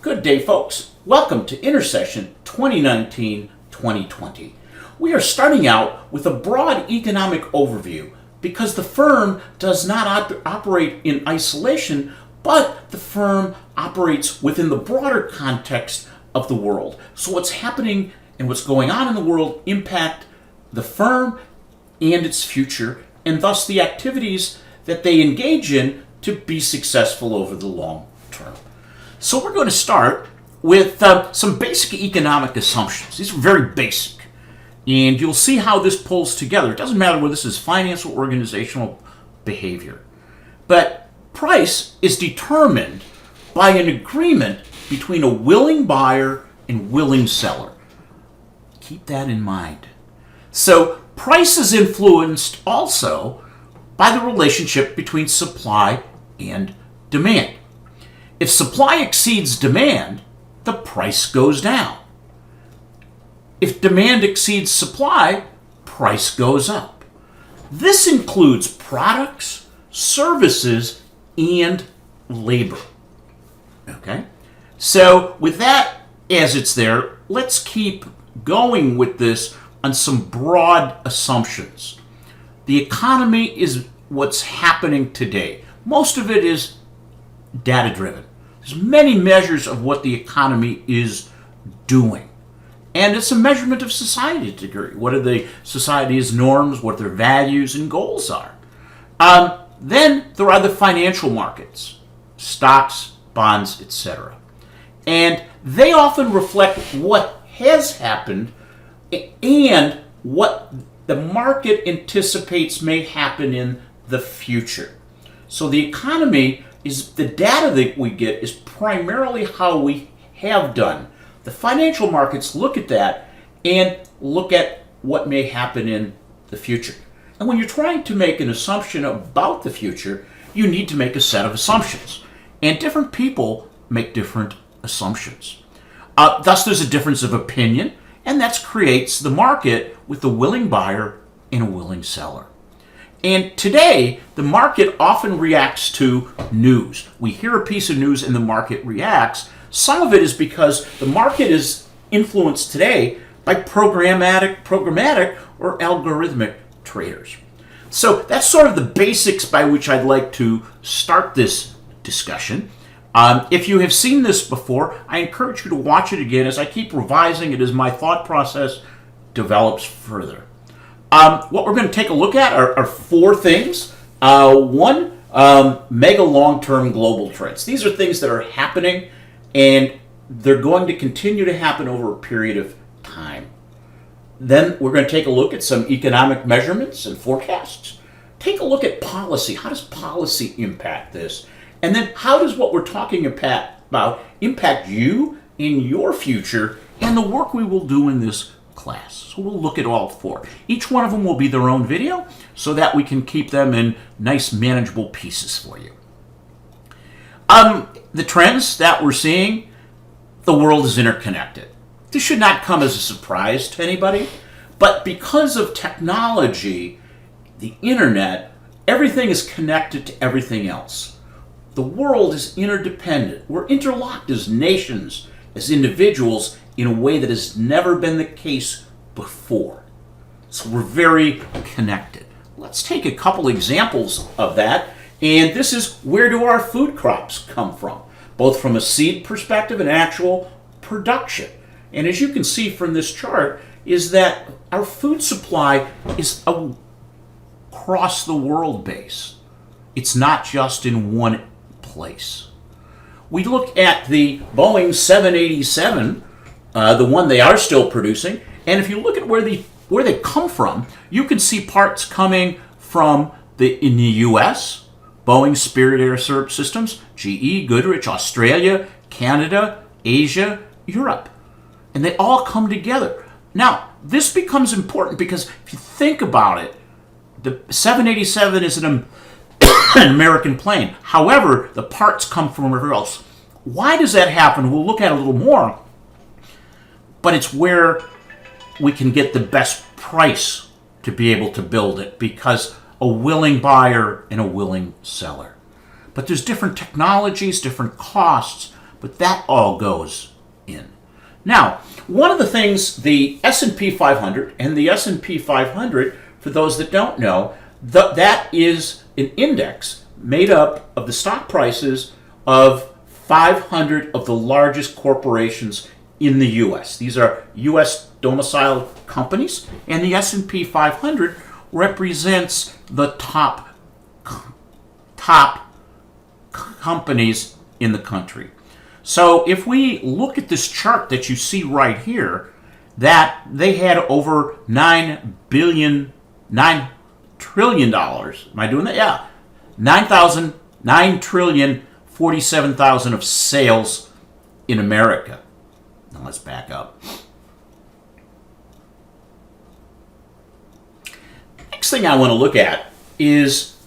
Good day, folks. Welcome to Intersession 2019-2020. We are starting out with a broad economic overview because the firm does not operate in isolation, but the firm operates within the broader context of the world. So what's happening and what's going on in the world impact the firm and its future, and thus the activities that they engage in to be successful over the long term. So we're going to start with some basic economic assumptions. These are very basic, and you'll see how this pulls together. It doesn't matter whether this is finance or organizational behavior. But price is determined by an agreement between a willing buyer and willing seller. Keep that in mind. So price is influenced also by the relationship between supply and demand. If supply exceeds demand, the price goes down. If demand exceeds supply, price goes up. This includes products, services, and labor. Okay? So with that as it's there, let's keep going with this on some broad assumptions. The economy is what's happening today. Most of it is data-driven. There's many measures of what the economy is doing. And it's a measurement of society to a degree. What are the society's norms, what their values and goals are. Then there are the financial markets, stocks, bonds, etc. And they often reflect what has happened and what the market anticipates may happen in the future. So the economy is the data that we get is primarily how we have done. The financial markets look at that and look at what may happen in the future. And when you're trying to make an assumption about the future, you need to make a set of assumptions. And different people make different assumptions. Thus, there's a difference of opinion, and that creates the market with a willing buyer and a willing seller. And today, the market often reacts to news. We hear a piece of news and the market reacts. Some of it is because the market is influenced today by programmatic or algorithmic traders. So that's sort of the basics by which I'd like to start this discussion. If you have seen this before, I encourage you to watch it again as I keep revising it as my thought process develops further. What we're going to take a look at are four things. One, mega long-term global trends. These are things that are happening, and they're going to continue to happen over a period of time. Then we're going to take a look at some economic measurements and forecasts. Take a look at policy. How does policy impact this? And then how does what we're talking about impact you in your future and the work we will do in this class? So we'll look at all four. Each one of them will be their own video so that we can keep them in nice manageable pieces for you. The trends that we're seeing, the world is interconnected. This should not come as a surprise to anybody, but because of technology, the internet, everything is connected to everything else. The world is interdependent. We're interlocked as nations, as individuals, in a way that has never been the case before. So we're very connected. Let's take a couple examples of that. And this is, where do our food crops come from? Both from a seed perspective and actual production. And as you can see from this chart, is that our food supply is across the world base. It's not just in one place. We look at the Boeing 787, the one they are still producing, and if you look at where they come from, you can see parts coming from in the U.S., Boeing Spirit Air Systems, GE, Goodrich, Australia, Canada, Asia, Europe. And they all come together. Now, this becomes important because if you think about it, the 787 is an American plane. However, the parts come from everywhere else. Why does that happen? We'll look at it a little more. But it's where we can get the best price to be able to build it, because a willing buyer and a willing seller. But there's different technologies, different costs, but that all goes in. Now, one of the things the S&P 500 and the S&P 500, for those that don't know, that is an index made up of the stock prices of 500 of the largest corporations in the U.S. These are U.S. domiciled companies, and the S&P 500 represents the top companies in the country. So if we look at this chart that you see right here, that they had over $9 trillion. Am I doing that? Yeah. 9,047,000 of sales in America. Now let's back up. Next thing I want to look at is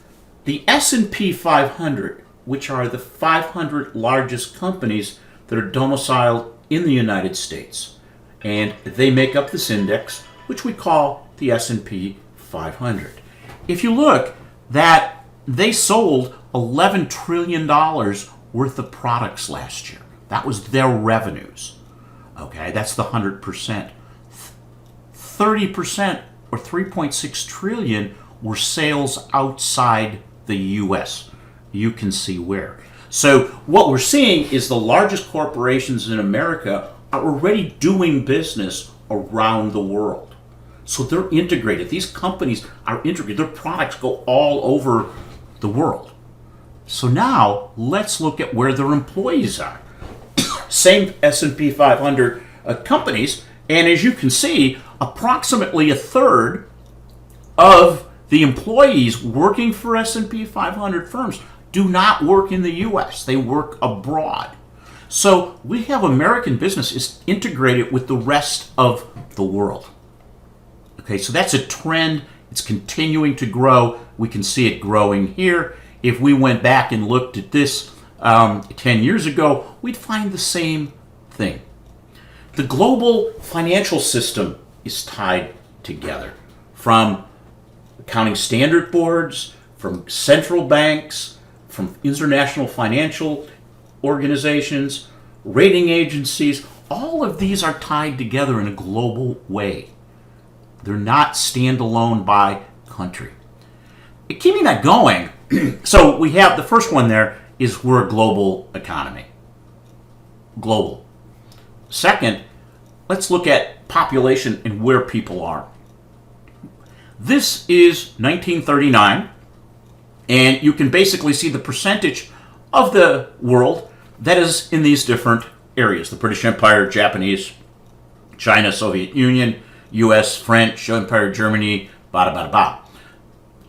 the S&P 500, which are the 500 largest companies that are domiciled in the United States. And they make up this index, which we call the S&P 500. If you look, that they sold $11 trillion worth of products last year. That was their revenues. Okay, that's the 100%. 30% or 3.6 trillion were sales outside the U.S. You can see where. So what we're seeing is the largest corporations in America are already doing business around the world. So they're integrated. These companies are integrated. Their products go all over the world. So now let's look at where their employees are. Same S&P 500 companies, and as you can see, approximately a third of the employees working for S&P 500 firms do not work in the U.S. They work abroad. So we have American business is integrated with the rest of the world. Okay, so that's a trend. It's continuing to grow. We can see it growing here. If we went back and looked at this 10 years ago, we'd find the same thing. The global financial system is tied together from accounting standard boards, from central banks, from international financial organizations, rating agencies. All of these are tied together in a global way. They're not standalone by country. Keeping that going, so we have the first one there is we're a global economy. Global. Second, let's look at population and where people are. This is 1939, and you can basically see the percentage of the world that is in these different areas. The British Empire, Japanese, China, Soviet Union, U.S., French, Empire, Germany, bada bada bada.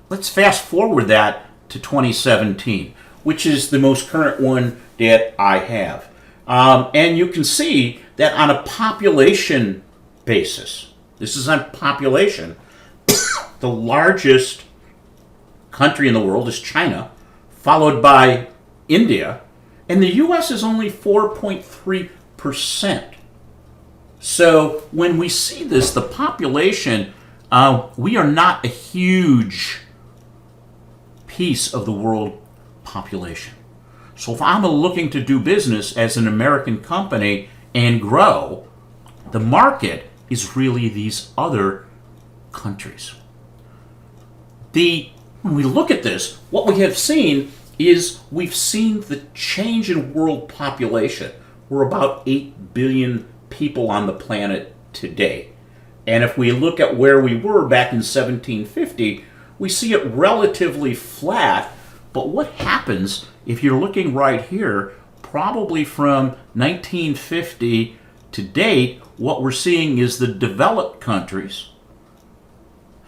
Let's fast forward that to 2017, which is the most current one that I have. And you can see that on a population basis, this is on population, the largest country in the world is China, followed by India, and the U.S. is only 4.3%. So when we see this, the population, we are not a huge piece of the world population. So if I'm looking to do business as an American company and grow, the market is really these other countries. When we look at this, what we have seen is we've seen the change in world population. We're about 8 billion people on the planet today. And if we look at where we were back in 1750, we see it relatively flat. But what happens if you're looking right here, probably from 1950 to date, what we're seeing is the developed countries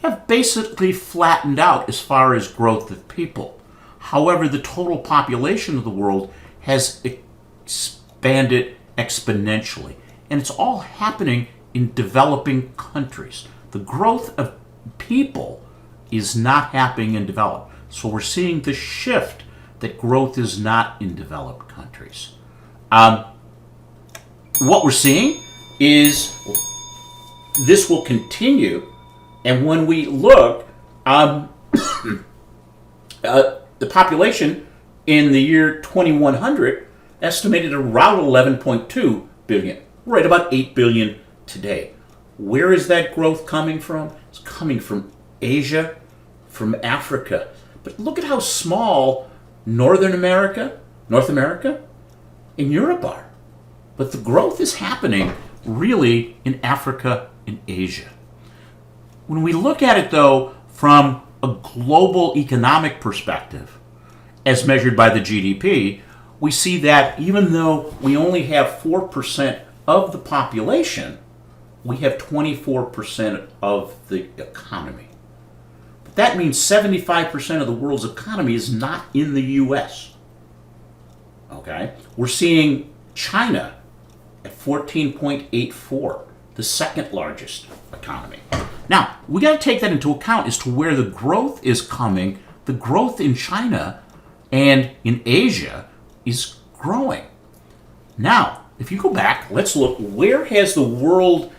have basically flattened out as far as growth of people. However, the total population of the world has expanded exponentially. And it's all happening in developing countries. The growth of people is not happening in developed. So we're seeing the shift that growth is not in developed countries. What we're seeing is this will continue. And when we look, the population in the year 2100 estimated around 11.2 billion, right about 8 billion today. Where is that growth coming from? It's coming from Asia, from Africa. But look at how small North America, and Europe are. But the growth is happening really in Africa and Asia. When we look at it, though, from a global economic perspective, as measured by the GDP, we see that even though we only have 4% of the population, we have 24% of the economy. But that means 75% of the world's economy is not in the U.S. Okay? We're seeing China at 14.84, the second largest economy. Now, we got to take that into account as to where the growth is coming. The growth in China and in Asia is growing. Now, if you go back, let's look, where has the world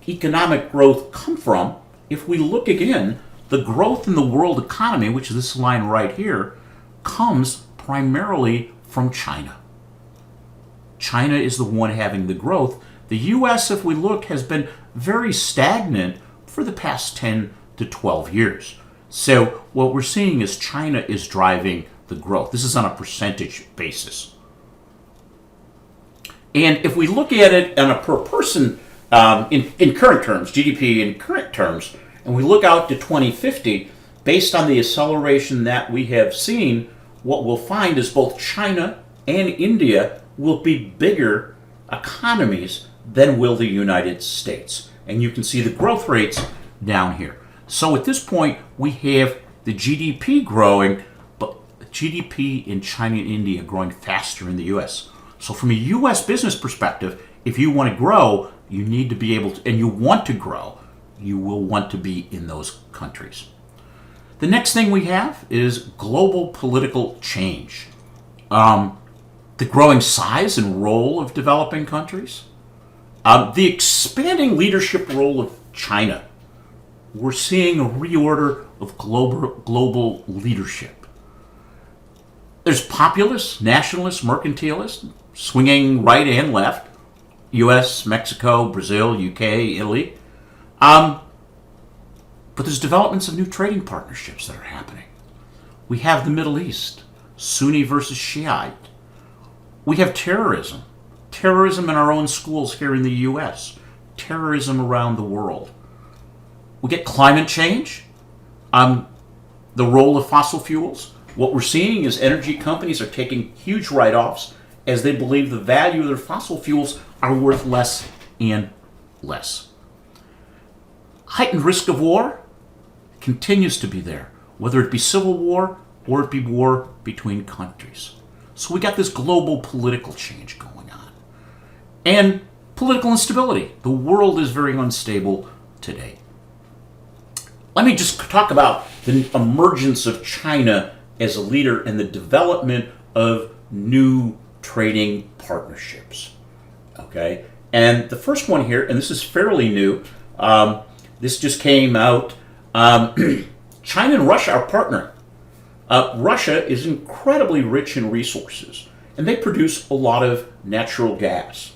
economic growth come from? If we look again, the growth in the world economy, which is this line right here, comes primarily from China. China is the one having the growth. The U.S., if we look, has been very stagnant for the past 10 to 12 years. So what we're seeing is China is driving the growth. This is on a percentage basis. And if we look at it on a per person, in current terms, GDP in current terms, and we look out to 2050, based on the acceleration that we have seen, what we'll find is both China and India will be bigger economies than will the United States. And you can see the growth rates down here. So at this point, we have the GDP growing, but GDP in China and India growing faster in the U.S. So from a U.S. business perspective, if you want to grow, you need to be able to, and you want to grow, you will want to be in those countries. The next thing we have is global political change. The growing size and role of developing countries. The expanding leadership role of China. We're seeing a reorder of global leadership. There's populists, nationalists, mercantilists, swinging right and left. U.S., Mexico, Brazil, U.K., Italy. But there's developments of new trading partnerships that are happening. We have the Middle East, Sunni versus Shiite. We have terrorism. Terrorism in our own schools here in the U.S. Terrorism around the world. We get climate change. The role of fossil fuels. What we're seeing is energy companies are taking huge write-offs as they believe the value of their fossil fuels are worth less and less. Heightened risk of war continues to be there, whether it be civil war or it be war between countries. So we got this global political change going on. And political instability. The world is very unstable today. Let me just talk about the emergence of China as a leader and the development of new trading partnerships. Okay? And the first one here, and this is fairly new, this just came out. China and Russia are partnering. Russia is incredibly rich in resources, and they produce a lot of natural gas.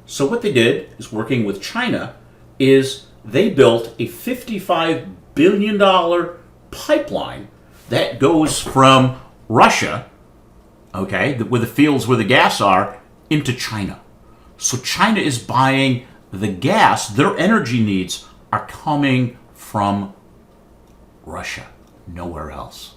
So what they did is, working with China, is they built a $55 billion pipeline that goes from Russia, okay, where the fields where the gas are, into China. So China is buying the gas. Their energy needs are coming from Russia, nowhere else.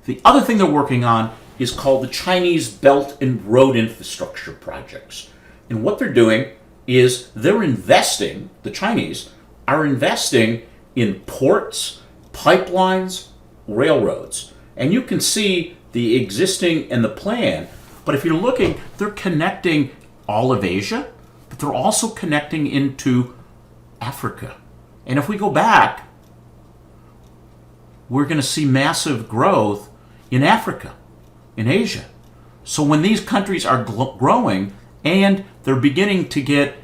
The other thing they're working on is called the Chinese Belt and Road Infrastructure Projects. And what they're doing is they're investing, the Chinese are investing in ports, pipelines, railroads. And you can see the existing and the plan. But if you're looking, they're connecting all of Asia, but they're also connecting into Africa. And if we go back, we're going to see massive growth in Africa, in Asia. So when these countries are growing and they're beginning to get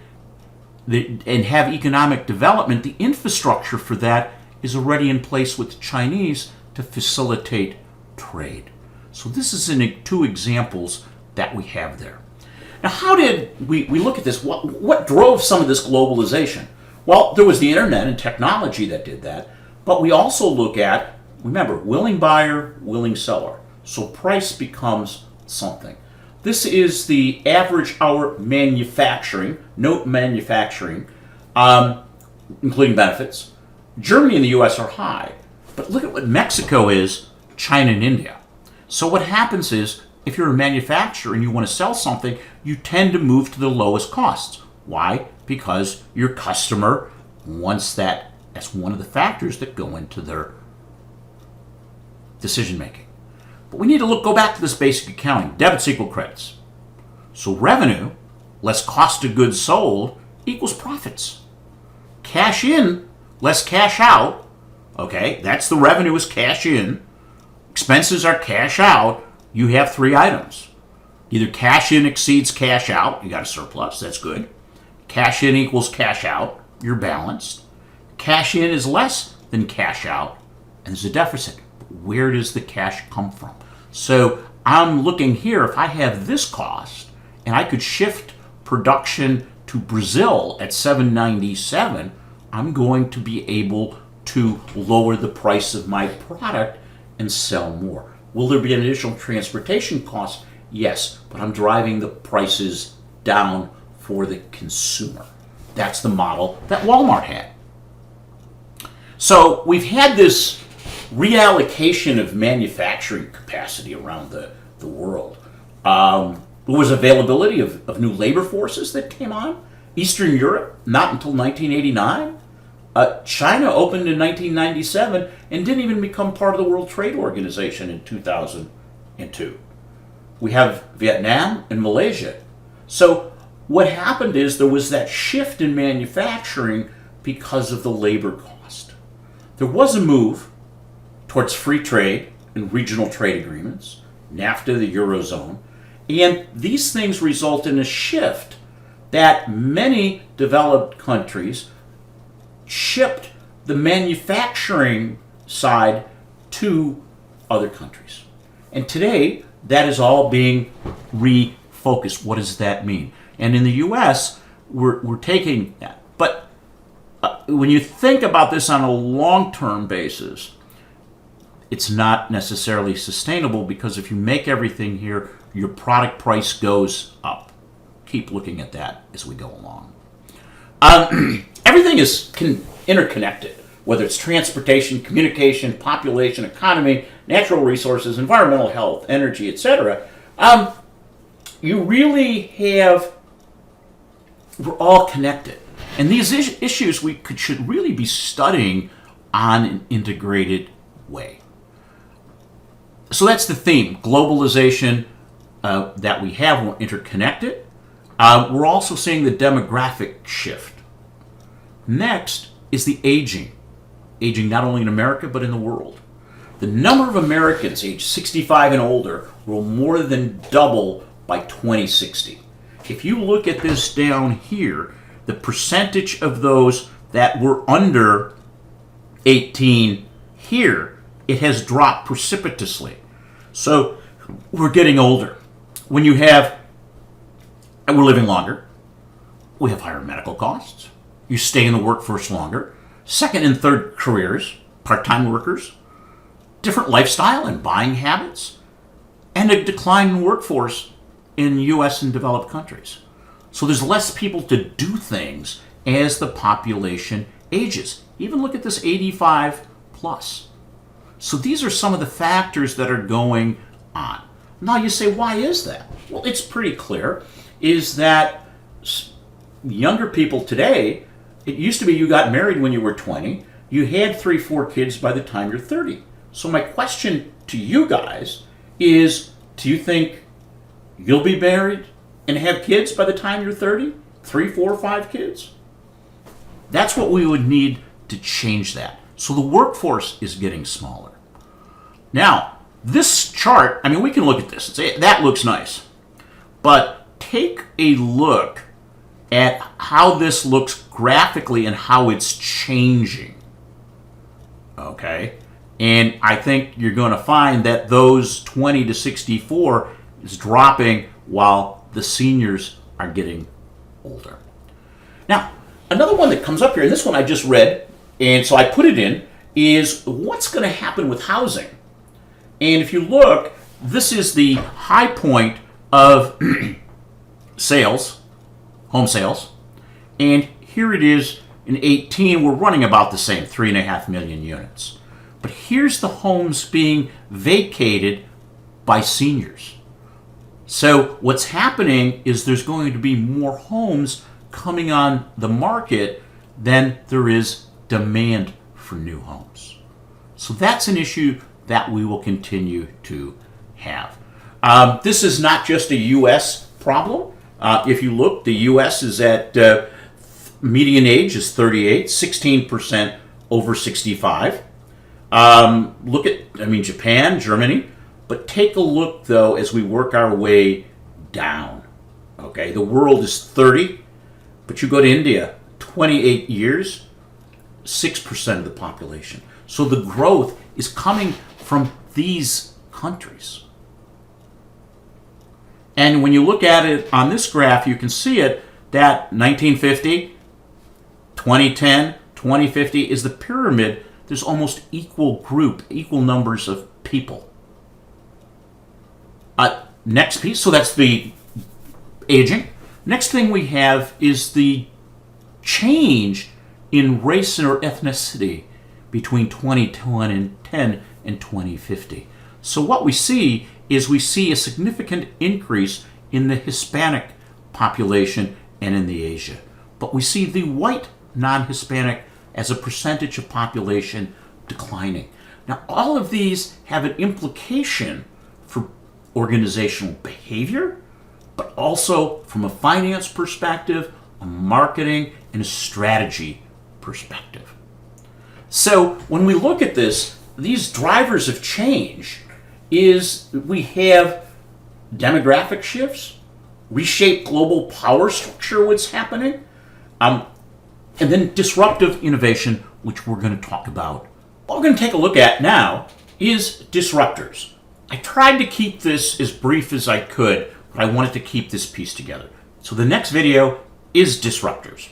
and have economic development, the infrastructure for that is already in place with the Chinese to facilitate trade. So this is two examples that we have there. Now, how did we look at this? What drove some of this globalization? Well, there was the internet and technology that did that, but we also look at, remember, willing buyer, willing seller. So price becomes something. This is the average hour manufacturing, note manufacturing, including benefits. Germany and the US are high, but look at what Mexico is, China and India. So what happens is, if you're a manufacturer and you want to sell something, you tend to move to the lowest costs. Why? Because your customer wants that. That's one of the factors that go into their decision making. But we need to go back to this basic accounting. Debits equal credits. So revenue less cost of goods sold equals profits. Cash in less cash out. Okay, that's the revenue is cash in. Expenses are cash out. You have three items. Either cash in exceeds cash out, you got a surplus, that's good. Cash in equals cash out, you're balanced. Cash in is less than cash out, and there's a deficit. Where does the cash come from? So I'm looking here, if I have this cost, and I could shift production to Brazil at $7.97, I'm going to be able to lower the price of my product and sell more. Will there be an additional transportation cost? Yes, but I'm driving the prices down for the consumer. That's the model that Walmart had. So we've had this reallocation of manufacturing capacity around the world. There was availability of new labor forces that came on. Eastern Europe, not until 1989. China opened in 1997 and didn't even become part of the World Trade Organization in 2002. We have Vietnam and Malaysia. So what happened is there was that shift in manufacturing because of the labor cost. There was a move towards free trade and regional trade agreements, NAFTA, the Eurozone, and these things result in a shift that many developed countries shipped the manufacturing side to other countries. And today, that is all being refocused. What does that mean? And in the U.S., we're taking that. But when you think about this on a long-term basis, it's not necessarily sustainable, because if you make everything here, your product price goes up. Keep looking at that as we go along. Everything is interconnected, whether it's transportation, communication, population, economy, natural resources, environmental health, energy, etc. You really we're all connected. And these issues should really be studying on an integrated way. So that's the theme, globalization that we have. We're interconnected. We're also seeing the demographic shift. Next is the aging not only in America but in the world. The number of Americans aged 65 and older will more than double by 2060. If you look at this down here, the percentage of those that were under 18 here, it has dropped precipitously. So we're getting older. We're living longer. We have higher medical costs. You stay in the workforce longer. Second and third careers, part-time workers, different lifestyle and buying habits, and a decline in workforce in U.S. and developed countries. So there's less people to do things as the population ages. Even look at this 85 plus. So these are some of the factors that are going on. Now you say, why is that? Well, it's pretty clear, is that younger people today, it used to be you got married when you were 20, you had 3-4 kids by the time you're 30. So my question to you guys is, do you think you'll be married and have kids by the time you're 30? 3, 4, 5 kids? That's what we would need to change that. So the workforce is getting smaller. Now, this chart, we can look at this and say, that looks nice. But take a look at how this looks graphically and how it's changing. Okay? And I think you're going to find that those 20 to 64 is dropping while the seniors are getting older. Now, another one that comes up here, and this one I just read, and so I put it in, is what's going to happen with housing? And if you look, this is the high point of sales, home sales, and here it is in 18, we're running about the same, 3.5 million units. But here's the homes being vacated by seniors. So what's happening is there's going to be more homes coming on the market than there is demand for new homes. So that's an issue that we will continue to have. This is not just a U.S. problem. If you look, the U.S. is at median age is 38, 16% over 65. Look at, Japan, Germany. But take a look, though, as we work our way down. Okay, the world is 30, but you go to India, 28 years, 6% of the population. So the growth is coming from these countries. And when you look at it on this graph, you can see it that 1950, 2010, 2050 is the pyramid. There's almost equal numbers of people. Next piece, so that's the aging. Next thing we have is the change in race or ethnicity between 2010 and 2050. So what we see is we see a significant increase in the Hispanic population and in the Asia. But we see the white non-Hispanic as a percentage of population declining. Now, all of these have an implication for organizational behavior, but also from a finance perspective, a marketing, and a strategy perspective. So when we look at this, these drivers of change is we have demographic shifts, reshape global power structure, what's happening, and then disruptive innovation, which we're going to talk about. What we're going to take a look at now is disruptors. I tried to keep this as brief as I could, but I wanted to keep this piece together. So the next video is disruptors.